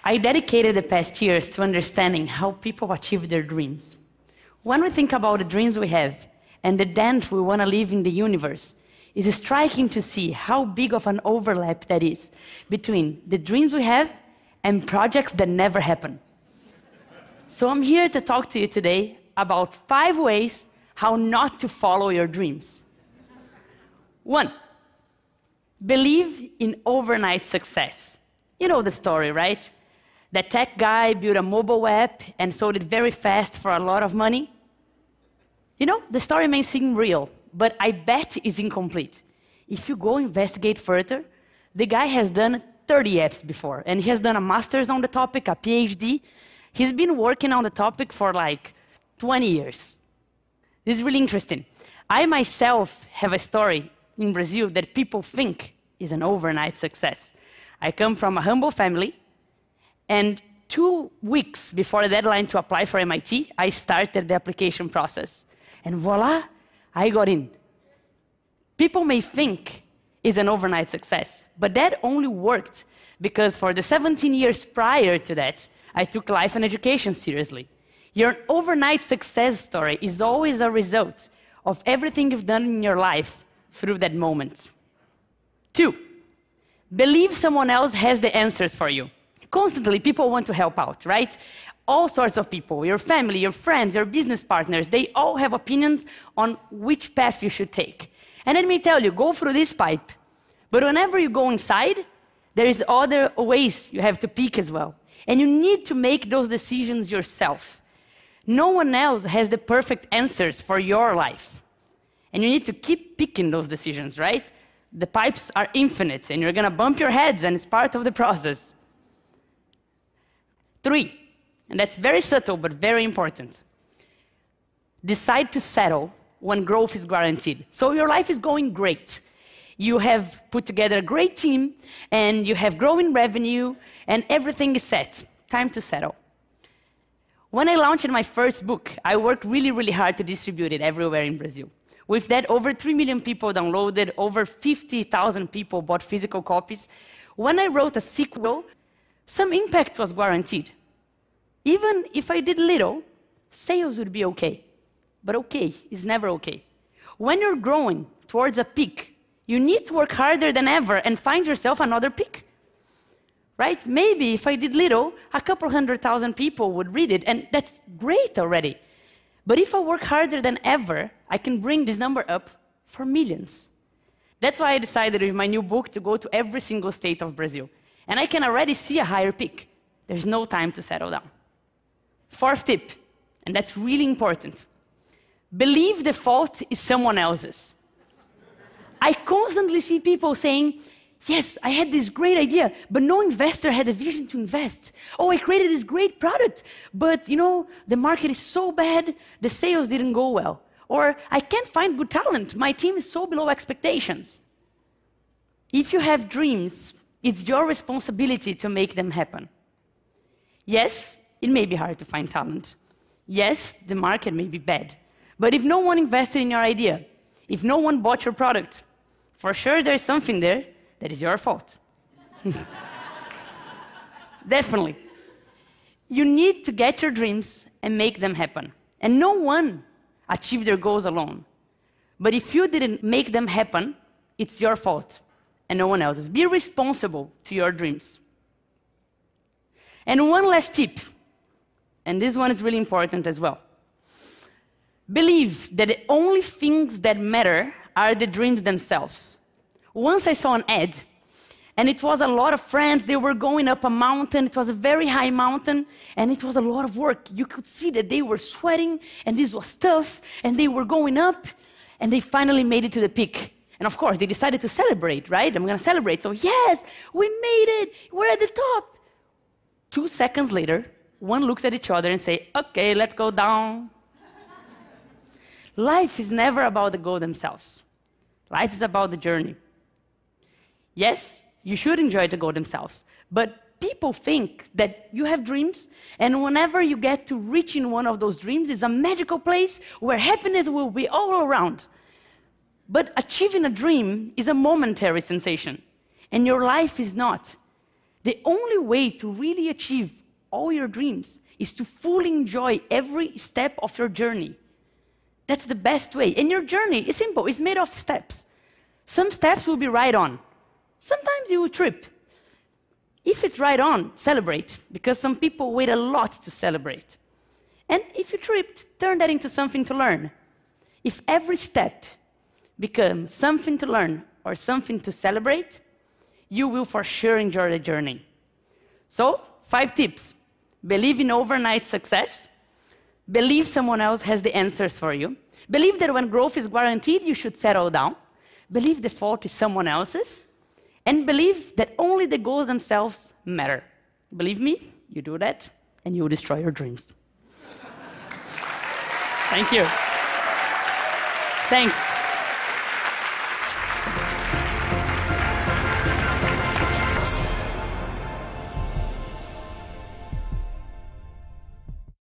I dedicated the past years to understanding how people achieve their dreams. When we think about the dreams we have and the dent we want to leave in the universe, it's striking to see how big of an overlap that is between the dreams we have and projects that never happen. So I'm here to talk to you today about 5 ways how not to follow your dreams. 1, believe in overnight success. You know the story, right? That tech guy built a mobile app and sold it very fast for a lot of money. You know, the story may seem real, but I bet it's incomplete. If you go investigate further, the guy has done 30 apps before, and he has done a master's on the topic, a PhD. He's been working on the topic for like 20 years. This is really interesting. I myself have a story in Brazil that people think is an overnight success. I come from a humble family, and 2 weeks before the deadline to apply for MIT, I started the application process. And voila, I got in. People may think it's an overnight success, but that only worked because for the 17 years prior to that, I took life and education seriously. Your overnight success story is always a result of everything you've done in your life through that moment. 2, believe someone else has the answers for you. Constantly, people want to help out, right? All sorts of people, your family, your friends, your business partners, they all have opinions on which path you should take. And let me tell you, go through this pipe. But whenever you go inside, there is other ways you have to pick as well. And you need to make those decisions yourself. No one else has the perfect answers for your life. And you need to keep picking those decisions, right? The pipes are infinite, and you're gonna bump your heads, and it's part of the process. 3, and that's very subtle but very important. Decide to settle when growth is guaranteed. So your life is going great. You have put together a great team, and you have growing revenue, and everything is set. Time to settle. When I launched my first book, I worked really, really hard to distribute it everywhere in Brazil. With that, over 3 million people downloaded, over 50,000 people bought physical copies. When I wrote a sequel, some impact was guaranteed. Even if I did little, sales would be okay. But okay is never okay. When you're growing towards a peak, you need to work harder than ever and find yourself another peak. Right? Maybe if I did little, a couple 100,000 people would read it, and that's great already. But if I work harder than ever, I can bring this number up for millions. That's why I decided with my new book to go to every single state of Brazil. And I can already see a higher peak. There's no time to settle down. 4th tip, and that's really important. Believe the fault is someone else's. I constantly see people saying, yes, I had this great idea, but no investor had a vision to invest. Oh, I created this great product, but you know, the market is so bad, the sales didn't go well. Or I can't find good talent, my team is so below expectations. If you have dreams, it's your responsibility to make them happen. Yes, it may be hard to find talent. Yes, the market may be bad. But if no one invested in your idea, if no one bought your product, for sure there's something there that is your fault. Definitely. You need to get your dreams and make them happen. And no one achieved their goals alone. But if you didn't make them happen, it's your fault and no one else's. Be responsible to your dreams. And one last tip, and this one is really important as well. Believe that the only things that matter are the dreams themselves. Once I saw an ad, and it was a lot of friends, they were going up a mountain, it was a very high mountain, and it was a lot of work. You could see that they were sweating, and this was tough, and they were going up, and they finally made it to the peak. And of course, they decided to celebrate, right? I'm gonna celebrate, so yes, we made it, we're at the top. 2 seconds later, one looks at each other and say, okay, let's go down. Life is never about the goal themselves. Life is about the journey. Yes, you should enjoy the goal themselves, but people think that you have dreams, and whenever you get to reaching one of those dreams, it's a magical place where happiness will be all around. But achieving a dream is a momentary sensation, and your life is not. The only way to really achieve all your dreams is to fully enjoy every step of your journey. That's the best way. And your journey is simple. It's made of steps. Some steps will be right on. Sometimes you will trip. If it's right on, celebrate, because some people wait a lot to celebrate. And if you tripped, turn that into something to learn. If every step becomes something to learn or something to celebrate, you will for sure enjoy the journey. So, 5 tips. Believe in overnight success. Believe someone else has the answers for you. Believe that when growth is guaranteed, you should settle down. Believe the fault is someone else's. And believe that only the goals themselves matter. Believe me, you do that, and you will destroy your dreams. Thank you. Thanks.